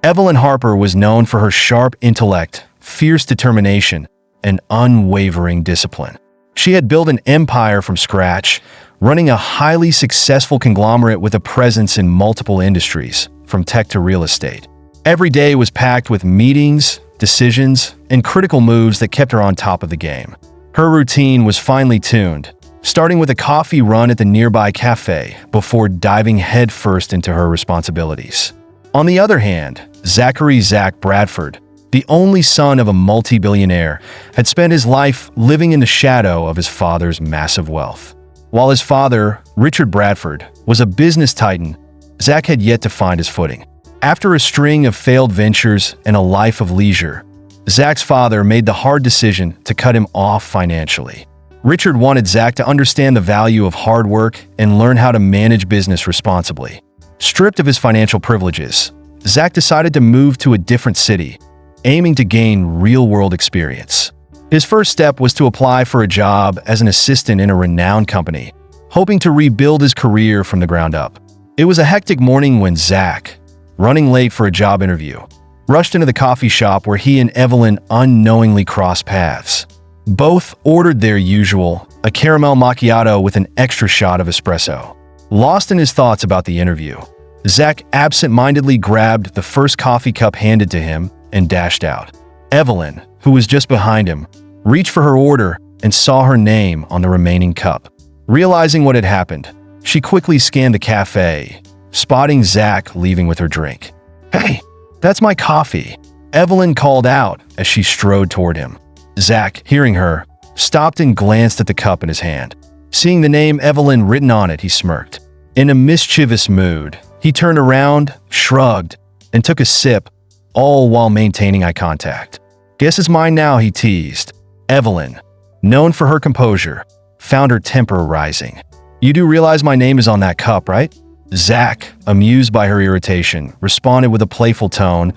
Evelyn Harper was known for her sharp intellect, fierce determination, and unwavering discipline. She had built an empire from scratch, running a highly successful conglomerate with a presence in multiple industries, from tech to real estate. Every day was packed with meetings, decisions, and critical moves that kept her on top of the game. Her routine was finely tuned, starting with a coffee run at the nearby café before diving headfirst into her responsibilities. On the other hand, Zachary Bradford, the only son of a multibillionaire, had spent his life living in the shadow of his father's massive wealth. While his father, Richard Bradford, was a business titan, Zach had yet to find his footing. After a string of failed ventures and a life of leisure, Zach's father made the hard decision to cut him off financially. Richard wanted Zach to understand the value of hard work and learn how to manage business responsibly. Stripped of his financial privileges, Zach decided to move to a different city, aiming to gain real-world experience. His first step was to apply for a job as an assistant in a renowned company, hoping to rebuild his career from the ground up. It was a hectic morning when Zach, running late for a job interview, rushed into the coffee shop where he and Evelyn unknowingly crossed paths. Both ordered their usual, a caramel macchiato with an extra shot of espresso. Lost in his thoughts about the interview, Zach absent-mindedly grabbed the first coffee cup handed to him and dashed out. Evelyn, who was just behind him, reached for her order and saw her name on the remaining cup. Realizing what had happened, she quickly scanned the cafe, spotting Zach leaving with her drink. "Hey, that's my coffee," Evelyn called out as she strode toward him. Zach, hearing her, stopped and glanced at the cup in his hand. Seeing the name Evelyn written on it, he smirked. In a mischievous mood, he turned around, shrugged, and took a sip, all while maintaining eye contact. "Guess it's mine now," he teased. Evelyn, known for her composure, found her temper rising. "You do realize my name is on that cup, right?" Zach, amused by her irritation, responded with a playful tone,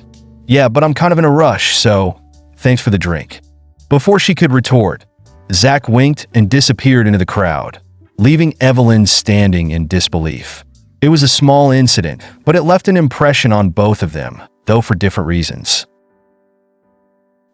"Yeah, but I'm kind of in a rush, so thanks for the drink." Before she could retort, Zach winked and disappeared into the crowd, leaving Evelyn standing in disbelief. It was a small incident, but it left an impression on both of them, though for different reasons.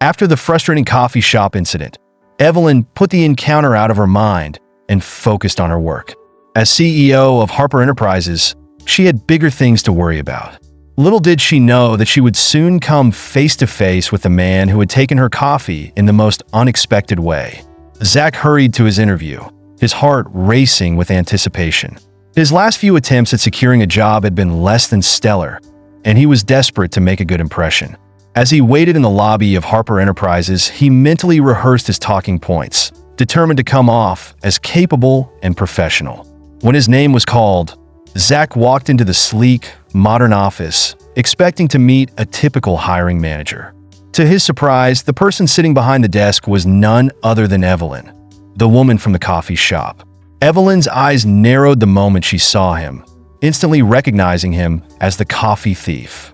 After the frustrating coffee shop incident, Evelyn put the encounter out of her mind and focused on her work. As CEO of Harper Enterprises, she had bigger things to worry about. Little did she know that she would soon come face-to-face with the man who had taken her coffee in the most unexpected way. Zach hurried to his interview, his heart racing with anticipation. His last few attempts at securing a job had been less than stellar, and he was desperate to make a good impression. As he waited in the lobby of Harper Enterprises, he mentally rehearsed his talking points, determined to come off as capable and professional. When his name was called, Zach walked into the sleek, modern office, expecting to meet a typical hiring manager. To his surprise, the person sitting behind the desk was none other than Evelyn, the woman from the coffee shop. Evelyn's eyes narrowed the moment she saw him, instantly recognizing him as the coffee thief.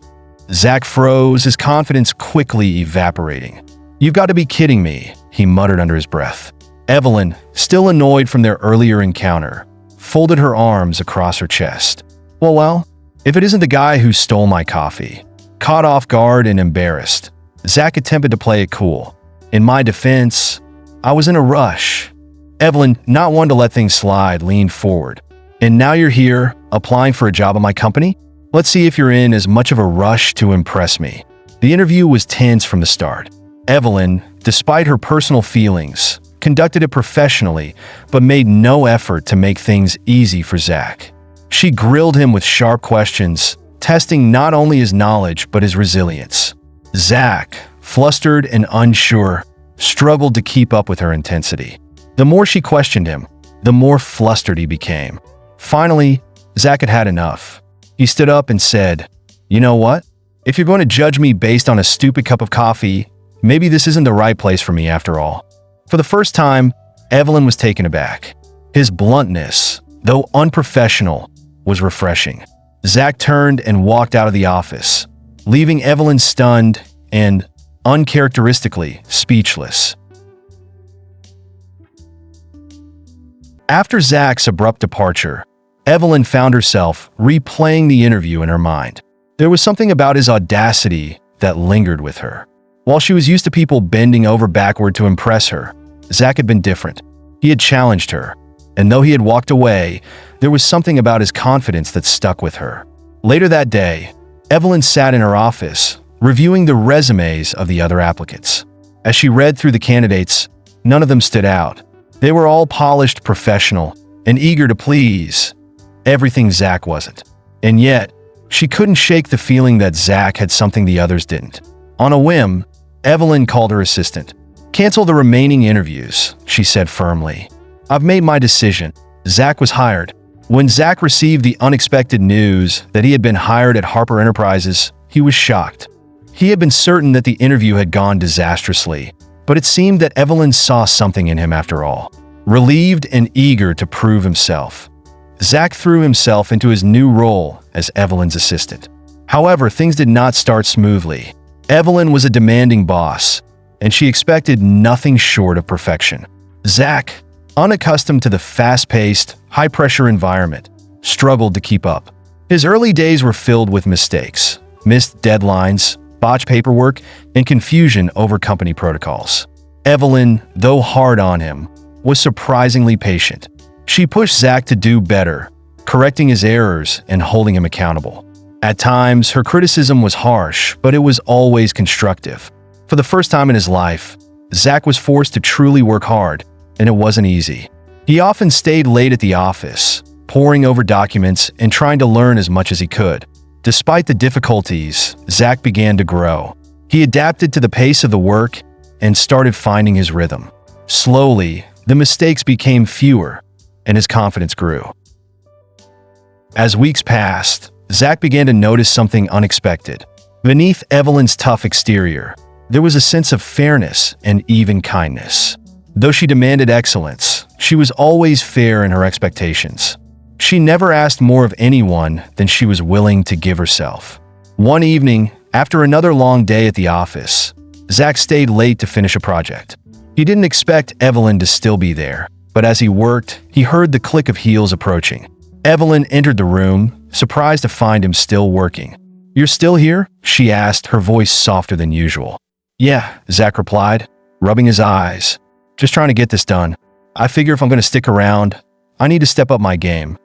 Zach froze, his confidence quickly evaporating. "You've got to be kidding me," he muttered under his breath. Evelyn, still annoyed from their earlier encounter, folded her arms across her chest. Well, if it isn't the guy who stole my coffee." Caught off guard and embarrassed, Zach attempted to play it cool. "In my defense, I was in a rush." Evelyn, not one to let things slide, leaned forward. "And now you're here, applying for a job at my company? Let's see if you're in as much of a rush to impress me." The interview was tense from the start. Evelyn, despite her personal feelings, conducted it professionally, but made no effort to make things easy for Zach. She grilled him with sharp questions, testing not only his knowledge but his resilience. Zach, flustered and unsure, struggled to keep up with her intensity. The more she questioned him, the more flustered he became. Finally, Zach had had enough. He stood up and said, "You know what? If you're going to judge me based on a stupid cup of coffee, maybe this isn't the right place for me after all." For the first time, Evelyn was taken aback. His bluntness, though unprofessional, was refreshing. Zach turned and walked out of the office, leaving Evelyn stunned and, uncharacteristically, speechless. After Zach's abrupt departure, Evelyn found herself replaying the interview in her mind. There was something about his audacity that lingered with her. While she was used to people bending over backward to impress her, Zach had been different. He had challenged her, and though he had walked away, there was something about his confidence that stuck with her. Later that day, Evelyn sat in her office, reviewing the resumes of the other applicants. As she read through the candidates, none of them stood out. They were all polished, professional, and eager to please. Everything Zach wasn't. And yet, she couldn't shake the feeling that Zach had something the others didn't. On a whim, Evelyn called her assistant. "Cancel the remaining interviews," she said firmly. "I've made my decision." Zach was hired. When Zach received the unexpected news that he had been hired at Harper Enterprises, he was shocked. He had been certain that the interview had gone disastrously, but it seemed that Evelyn saw something in him after all. Relieved and eager to prove himself, Zach threw himself into his new role as Evelyn's assistant. However, things did not start smoothly. Evelyn was a demanding boss, and she expected nothing short of perfection. Zach, unaccustomed to the fast-paced, high-pressure environment, struggled to keep up. His early days were filled with mistakes, missed deadlines, botched paperwork, and confusion over company protocols. Evelyn, though hard on him, was surprisingly patient. She pushed Zach to do better, correcting his errors and holding him accountable. At times, her criticism was harsh, but it was always constructive. For the first time in his life, Zach was forced to truly work hard, and it wasn't easy. He often stayed late at the office, poring over documents and trying to learn as much as he could. Despite the difficulties, Zach began to grow. He adapted to the pace of the work and started finding his rhythm. Slowly, the mistakes became fewer, and his confidence grew. As weeks passed, Zach began to notice something unexpected. Beneath Evelyn's tough exterior, there was a sense of fairness and even kindness. Though she demanded excellence, she was always fair in her expectations. She never asked more of anyone than she was willing to give herself. One evening, after another long day at the office, Zach stayed late to finish a project. He didn't expect Evelyn to still be there, but as he worked, he heard the click of heels approaching. Evelyn entered the room, surprised to find him still working. "You're still here?" she asked, her voice softer than usual. "Yeah," Zach replied, rubbing his eyes. "Just trying to get this done. I figure if I'm going to stick around, I need to step up my game."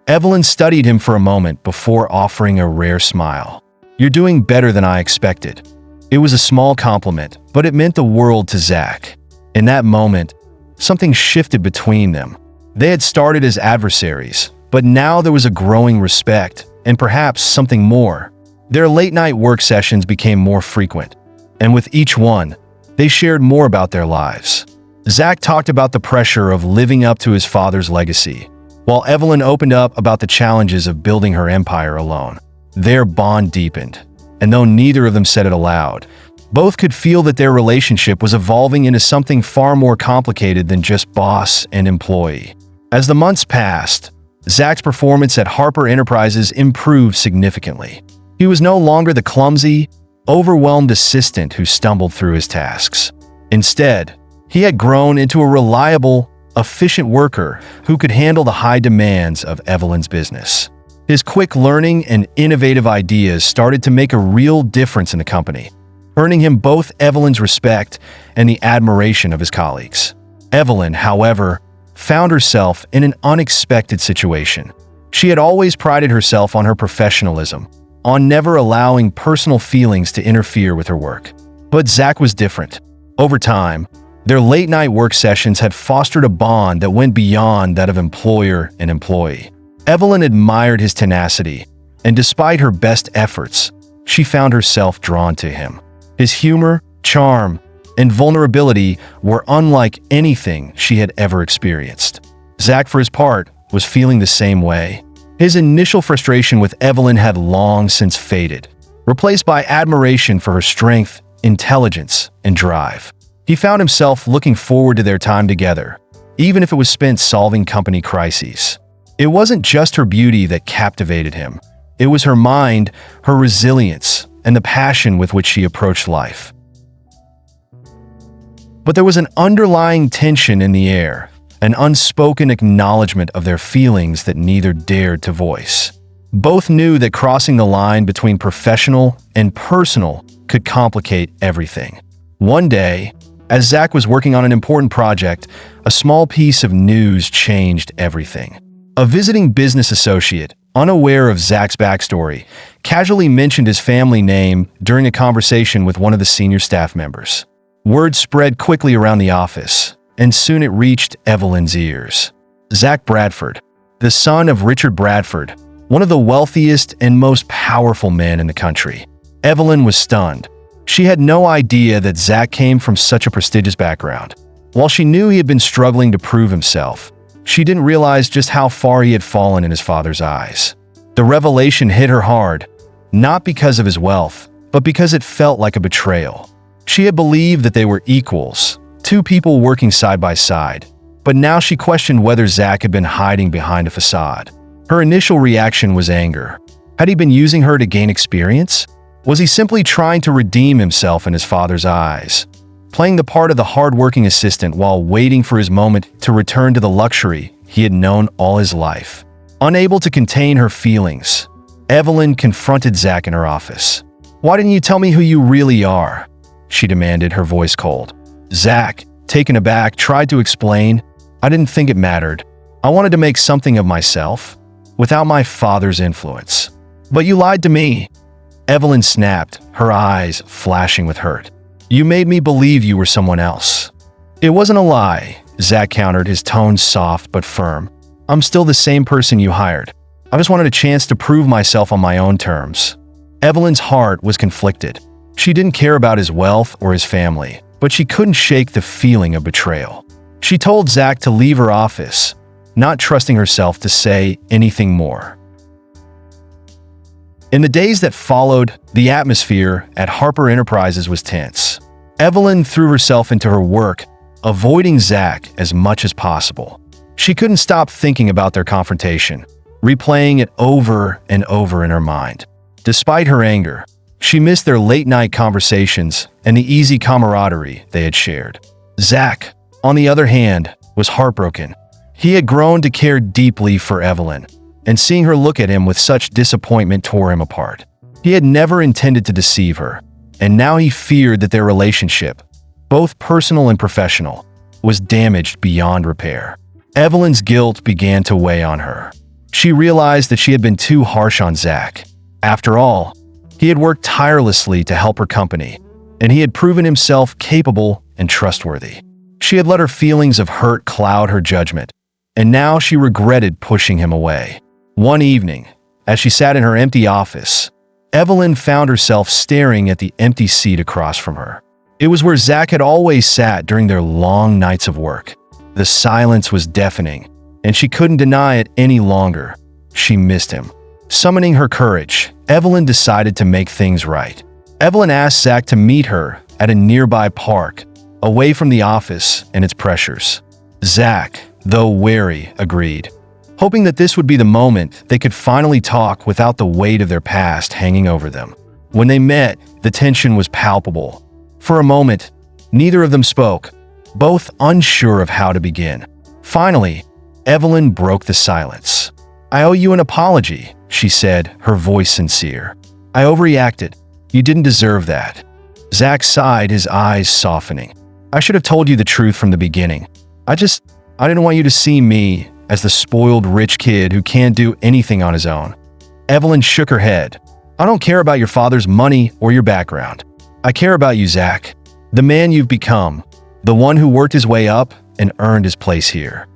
Evelyn studied him for a moment before offering a rare smile. "You're doing better than I expected." It was a small compliment, but it meant the world to Zach. In that moment, something shifted between them. They had started as adversaries, but now there was a growing respect, and perhaps something more. Their late-night work sessions became more frequent, and with each one, they shared more about their lives. Zach talked about the pressure of living up to his father's legacy, while Evelyn opened up about the challenges of building her empire alone. Their bond deepened, and though neither of them said it aloud, both could feel that their relationship was evolving into something far more complicated than just boss and employee. As the months passed, Zach's performance at Harper Enterprises improved significantly. He was no longer the clumsy, overwhelmed assistant who stumbled through his tasks. Instead, he had grown into a reliable, efficient worker who could handle the high demands of Evelyn's business. His quick learning and innovative ideas started to make a real difference in the company, earning him both Evelyn's respect and the admiration of his colleagues. Evelyn, however, found herself in an unexpected situation. She had always prided herself on her professionalism, on never allowing personal feelings to interfere with her work. But Zach was different. Over time, their late-night work sessions had fostered a bond that went beyond that of employer and employee. Evelyn admired his tenacity, and despite her best efforts, she found herself drawn to him. His humor, charm, and vulnerability were unlike anything she had ever experienced. Zach, for his part, was feeling the same way. His initial frustration with Evelyn had long since faded, replaced by admiration for her strength, intelligence, and drive. He found himself looking forward to their time together, even if it was spent solving company crises. It wasn't just her beauty that captivated him. It was her mind, her resilience, and the passion with which she approached life. But there was an underlying tension in the air, an unspoken acknowledgement of their feelings that neither dared to voice. Both knew that crossing the line between professional and personal could complicate everything. One day, as Zach was working on an important project, a small piece of news changed everything. A visiting business associate, unaware of Zach's backstory, casually mentioned his family name during a conversation with one of the senior staff members. Word spread quickly around the office, and soon it reached Evelyn's ears. Zach Bradford, the son of Richard Bradford, one of the wealthiest and most powerful men in the country. Evelyn was stunned. She had no idea that Zach came from such a prestigious background. While she knew he had been struggling to prove himself, she didn't realize just how far he had fallen in his father's eyes. The revelation hit her hard, not because of his wealth, but because it felt like a betrayal. She had believed that they were equals, two people working side by side, but now she questioned whether Zach had been hiding behind a facade. Her initial reaction was anger. Had he been using her to gain experience? Was he simply trying to redeem himself in his father's eyes, playing the part of the hard-working assistant while waiting for his moment to return to the luxury he had known all his life? Unable to contain her feelings, Evelyn confronted Zach in her office. "Why didn't you tell me who you really are?" she demanded, her voice cold. Zach, taken aback, tried to explain, "I didn't think it mattered. I wanted to make something of myself, without my father's influence." "But you lied to me," Evelyn snapped, her eyes flashing with hurt. "You made me believe you were someone else." "It wasn't a lie," Zach countered, his tone soft but firm. "I'm still the same person you hired. I just wanted a chance to prove myself on my own terms." Evelyn's heart was conflicted. She didn't care about his wealth or his family, but she couldn't shake the feeling of betrayal. She told Zach to leave her office, not trusting herself to say anything more. In the days that followed, the atmosphere at Harper Enterprises was tense. Evelyn threw herself into her work, avoiding Zach as much as possible. She couldn't stop thinking about their confrontation, replaying it over and over in her mind. Despite her anger, she missed their late-night conversations and the easy camaraderie they had shared. Zach, on the other hand, was heartbroken. He had grown to care deeply for Evelyn, and seeing her look at him with such disappointment tore him apart. He had never intended to deceive her, and now he feared that their relationship, both personal and professional, was damaged beyond repair. Evelyn's guilt began to weigh on her. She realized that she had been too harsh on Zach. After all, he had worked tirelessly to help her company, and he had proven himself capable and trustworthy. She had let her feelings of hurt cloud her judgment, and now she regretted pushing him away. One evening, as she sat in her empty office, Evelyn found herself staring at the empty seat across from her. It was where Zach had always sat during their long nights of work. The silence was deafening, and she couldn't deny it any longer. She missed him. Summoning her courage, Evelyn decided to make things right. Evelyn asked Zach to meet her at a nearby park, away from the office and its pressures. Zach, though wary, agreed, hoping that this would be the moment they could finally talk without the weight of their past hanging over them. When they met, the tension was palpable. For a moment, neither of them spoke, both unsure of how to begin. Finally, Evelyn broke the silence. "I owe you an apology," she said, her voice sincere. "I overreacted. You didn't deserve that." Zach sighed, his eyes softening. "I should have told you the truth from the beginning. I didn't want you to see me as the spoiled rich kid who can't do anything on his own." Evelyn shook her head. "I don't care about your father's money or your background. I care about you, Zach, the man you've become, the one who worked his way up and earned his place here."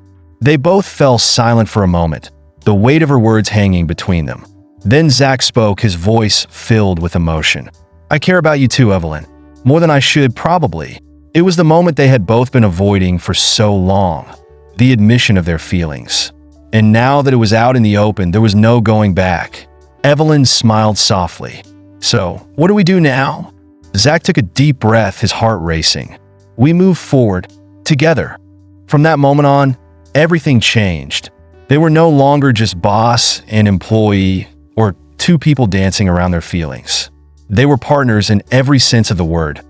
They both fell silent for a moment, the weight of her words hanging between them. Then Zach spoke, his voice filled with emotion. "I care about you too, Evelyn. More than I should, probably." It was the moment they had both been avoiding for so long, the admission of their feelings. And now that it was out in the open, there was no going back. Evelyn smiled softly. "So, what do we do now?" Zach took a deep breath, his heart racing. "We move forward, together." From that moment on, everything changed. They were no longer just boss and employee, or two people dancing around their feelings. They were partners in every sense of the word.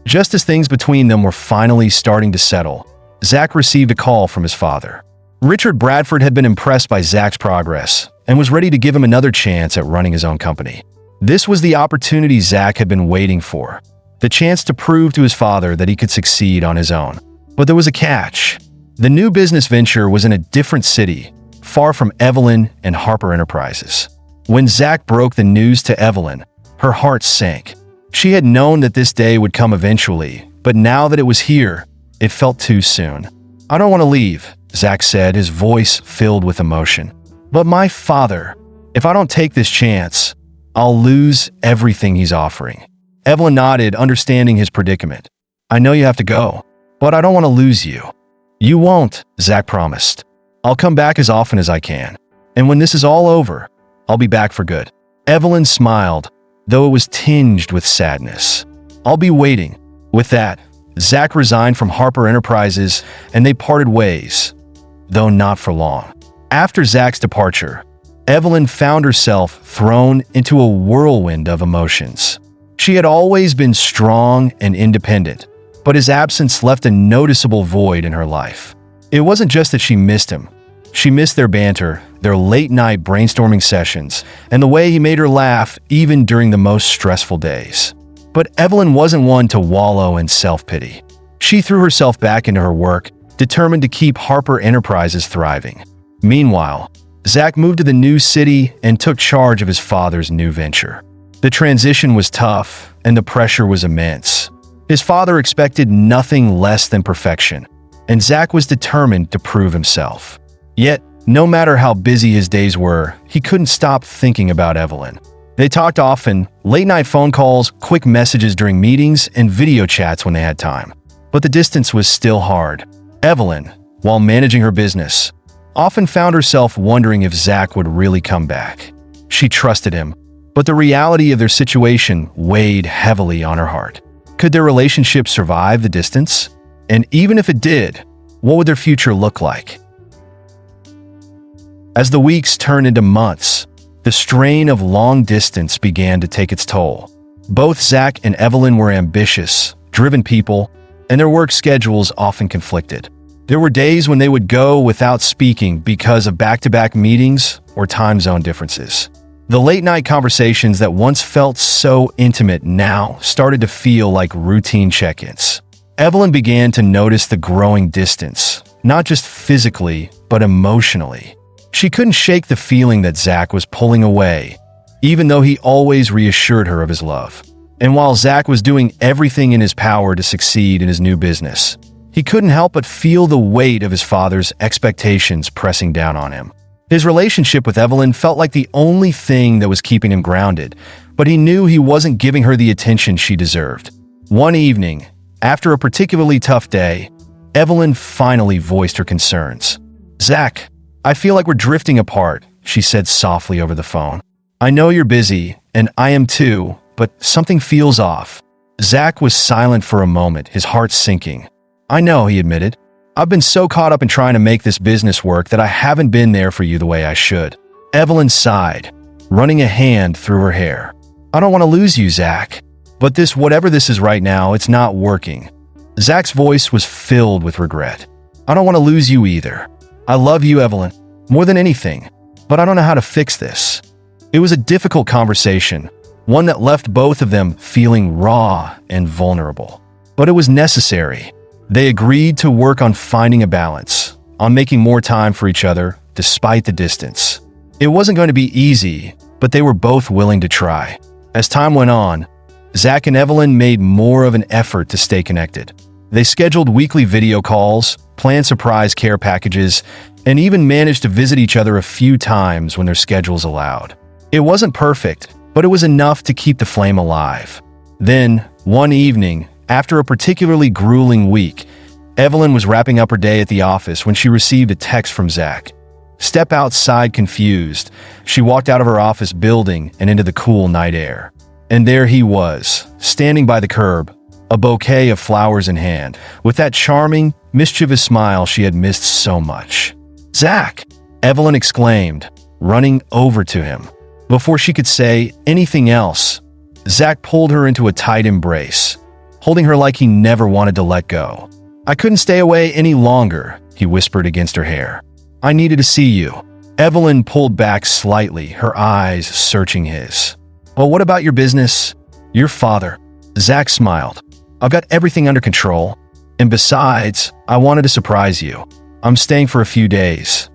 Just as things between them were finally starting to settle, Zach received a call from his father. Richard Bradford had been impressed by Zach's progress, and was ready to give him another chance at running his own company. This was the opportunity Zach had been waiting for, the chance to prove to his father that he could succeed on his own. But there was a catch. The new business venture was in a different city, far from Evelyn and Harper Enterprises. When Zach broke the news to Evelyn, her heart sank. She had known that this day would come eventually, but now that it was here, it felt too soon. "I don't want to leave," Zach said, his voice filled with emotion. "But my father, if I don't take this chance, I'll lose everything he's offering." Evelyn nodded, understanding his predicament. "I know you have to go, but I don't want to lose you." "You won't," Zach promised. "I'll come back as often as I can. And when this is all over, I'll be back for good." Evelyn smiled, though it was tinged with sadness. "I'll be waiting." With that, Zach resigned from Harper Enterprises and they parted ways, though not for long. After Zach's departure, Evelyn found herself thrown into a whirlwind of emotions. She had always been strong and independent, but his absence left a noticeable void in her life. It wasn't just that she missed him. She missed their banter, their late-night brainstorming sessions, and the way he made her laugh even during the most stressful days. But Evelyn wasn't one to wallow in self-pity. She threw herself back into her work, determined to keep Harper Enterprises thriving. Meanwhile, Zach moved to the new city and took charge of his father's new venture. The transition was tough, and the pressure was immense. His father expected nothing less than perfection, and Zach was determined to prove himself. Yet, no matter how busy his days were, he couldn't stop thinking about Evelyn. They talked often, late-night phone calls, quick messages during meetings, and video chats when they had time. But the distance was still hard. Evelyn, while managing her business, often found herself wondering if Zach would really come back. She trusted him, but the reality of their situation weighed heavily on her heart. Could their relationship survive the distance? And even if it did, what would their future look like? As the weeks turned into months, the strain of long distance began to take its toll. Both Zach and Evelyn were ambitious, driven people, and their work schedules often conflicted. There were days when they would go without speaking because of back-to-back meetings or time zone differences. The late-night conversations that once felt so intimate now started to feel like routine check-ins. Evelyn began to notice the growing distance, not just physically, but emotionally. She couldn't shake the feeling that Zach was pulling away, even though he always reassured her of his love. And while Zach was doing everything in his power to succeed in his new business, he couldn't help but feel the weight of his father's expectations pressing down on him. His relationship with Evelyn felt like the only thing that was keeping him grounded, but he knew he wasn't giving her the attention she deserved. One evening, after a particularly tough day, Evelyn finally voiced her concerns. "Zach, I feel like we're drifting apart," she said softly over the phone. "I know you're busy, and I am too, but something feels off." Zach was silent for a moment, his heart sinking. "I know," he admitted. "I've been so caught up in trying to make this business work that I haven't been there for you the way I should." Evelyn sighed, running a hand through her hair. "I don't want to lose you, Zach. But whatever this is right now, it's not working." Zach's voice was filled with regret. "I don't want to lose you either. I love you, Evelyn, more than anything, but I don't know how to fix this." It was a difficult conversation, one that left both of them feeling raw and vulnerable. But it was necessary. They agreed to work on finding a balance, on making more time for each other despite the distance. It wasn't going to be easy, but they were both willing to try. As time went on, Zach and Evelyn made more of an effort to stay connected. They scheduled weekly video calls, planned surprise care packages, and even managed to visit each other a few times when their schedules allowed. It wasn't perfect, but it was enough to keep the flame alive. Then, one evening, after a particularly grueling week, Evelyn was wrapping up her day at the office when she received a text from Zach. Step outside confused, she walked out of her office building and into the cool night air. And there he was, standing by the curb, a bouquet of flowers in hand, with that charming, mischievous smile she had missed so much. "Zach!" Evelyn exclaimed, running over to him. Before she could say anything else, Zach pulled her into a tight embrace, holding her like he never wanted to let go. "I couldn't stay away any longer," he whispered against her hair. "I needed to see you." Evelyn pulled back slightly, her eyes searching his. "Well, what about your business? Your father?" Zach smiled. "I've got everything under control. And besides, I wanted to surprise you. I'm staying for a few days."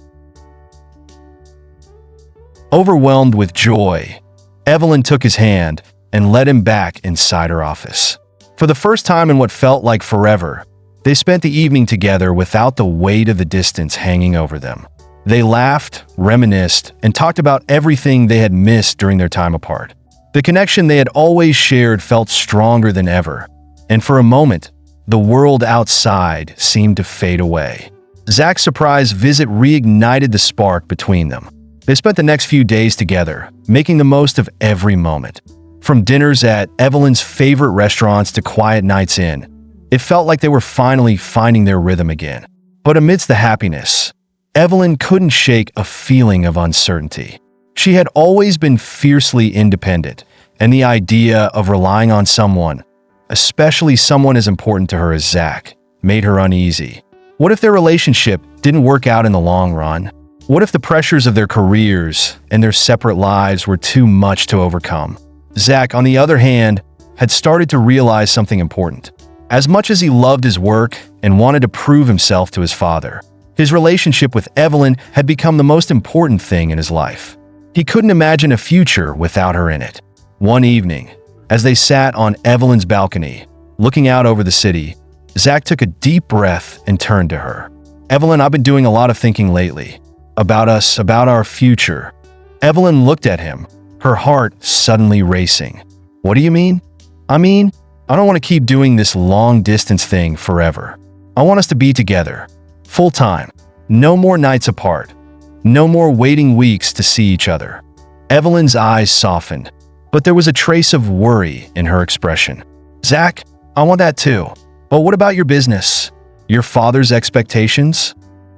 Overwhelmed with joy, Evelyn took his hand and led him back inside her office. For the first time in what felt like forever, they spent the evening together without the weight of the distance hanging over them. They laughed, reminisced, and talked about everything they had missed during their time apart. The connection they had always shared felt stronger than ever, and for a moment, the world outside seemed to fade away. Zach's surprise visit reignited the spark between them. They spent the next few days together, making the most of every moment. From dinners at Evelyn's favorite restaurants to quiet nights in, it felt like they were finally finding their rhythm again. But amidst the happiness, Evelyn couldn't shake a feeling of uncertainty. She had always been fiercely independent, and the idea of relying on someone, especially someone as important to her as Zach, made her uneasy. What if their relationship didn't work out in the long run? What if the pressures of their careers and their separate lives were too much to overcome? Zach, on the other hand, had started to realize something important. As much as he loved his work and wanted to prove himself to his father, his relationship with Evelyn had become the most important thing in his life. He couldn't imagine a future without her in it. One evening, as they sat on Evelyn's balcony, looking out over the city, Zach took a deep breath and turned to her. "Evelyn, I've been doing a lot of thinking lately. About us, about our future." Evelyn looked at him, her heart suddenly racing. "What do you mean?" I don't want to keep doing this long-distance thing forever. I want us to be together, full-time, no more nights apart, no more waiting weeks to see each other." Evelyn's eyes softened, but there was a trace of worry in her expression. "Zach, I want that too. But what about your business? Your father's expectations?"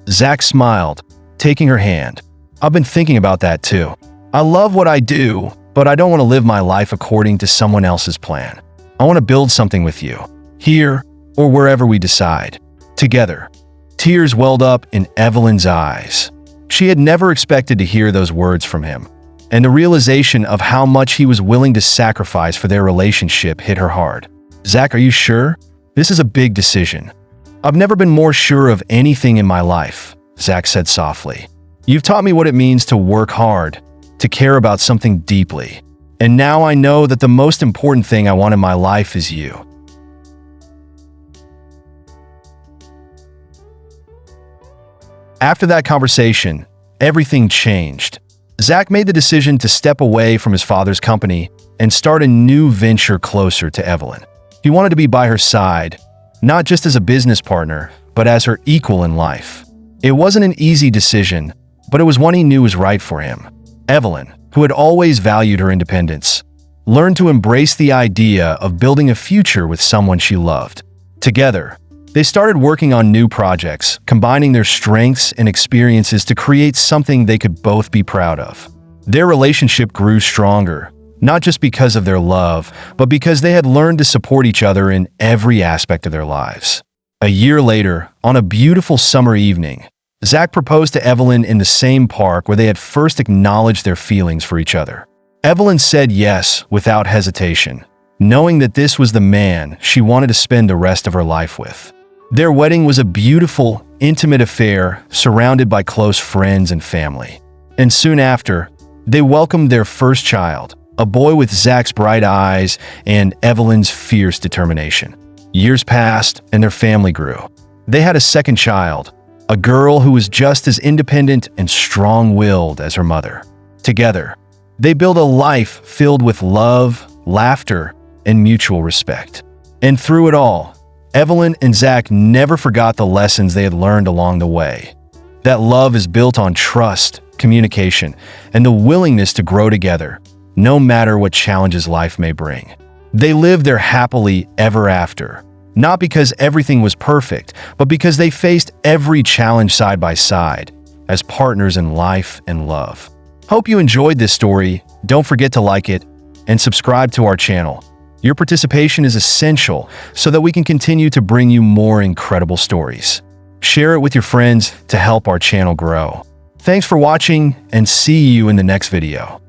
Zach smiled, taking her hand. "I've been thinking about that too. I love what I do, but I don't want to live my life according to someone else's plan. I want to build something with you, here or wherever we decide, together." Tears welled up in Evelyn's eyes. She had never expected to hear those words from him, and the realization of how much he was willing to sacrifice for their relationship hit her hard. "Zach, are you sure? This is a big decision." "I've never been more sure of anything in my life," Zach said softly. "You've taught me what it means to work hard, to care about something deeply. And now I know that the most important thing I want in my life is you." After that conversation, everything changed. Zach made the decision to step away from his father's company and start a new venture closer to Evelyn. He wanted to be by her side, not just as a business partner, but as her equal in life. It wasn't an easy decision, but it was one he knew was right for him. Evelyn, who had always valued her independence, learned to embrace the idea of building a future with someone she loved. Together, they started working on new projects, combining their strengths and experiences to create something they could both be proud of. Their relationship grew stronger, not just because of their love, but because they had learned to support each other in every aspect of their lives. A year later, on a beautiful summer evening, Zach proposed to Evelyn in the same park where they had first acknowledged their feelings for each other. Evelyn said yes without hesitation, knowing that this was the man she wanted to spend the rest of her life with. Their wedding was a beautiful, intimate affair surrounded by close friends and family. And soon after, they welcomed their first child, a boy with Zach's bright eyes and Evelyn's fierce determination. Years passed and their family grew. They had a second child, a girl who was just as independent and strong-willed as her mother. Together, they built a life filled with love, laughter, and mutual respect. And through it all, Evelyn and Zach never forgot the lessons they had learned along the way. That love is built on trust, communication, and the willingness to grow together, no matter what challenges life may bring. They lived their happily ever after, not because everything was perfect, but because they faced every challenge side by side, as partners in life and love. Hope you enjoyed this story. Don't forget to like it and subscribe to our channel. Your participation is essential so that we can continue to bring you more incredible stories. Share it with your friends to help our channel grow. Thanks for watching and see you in the next video.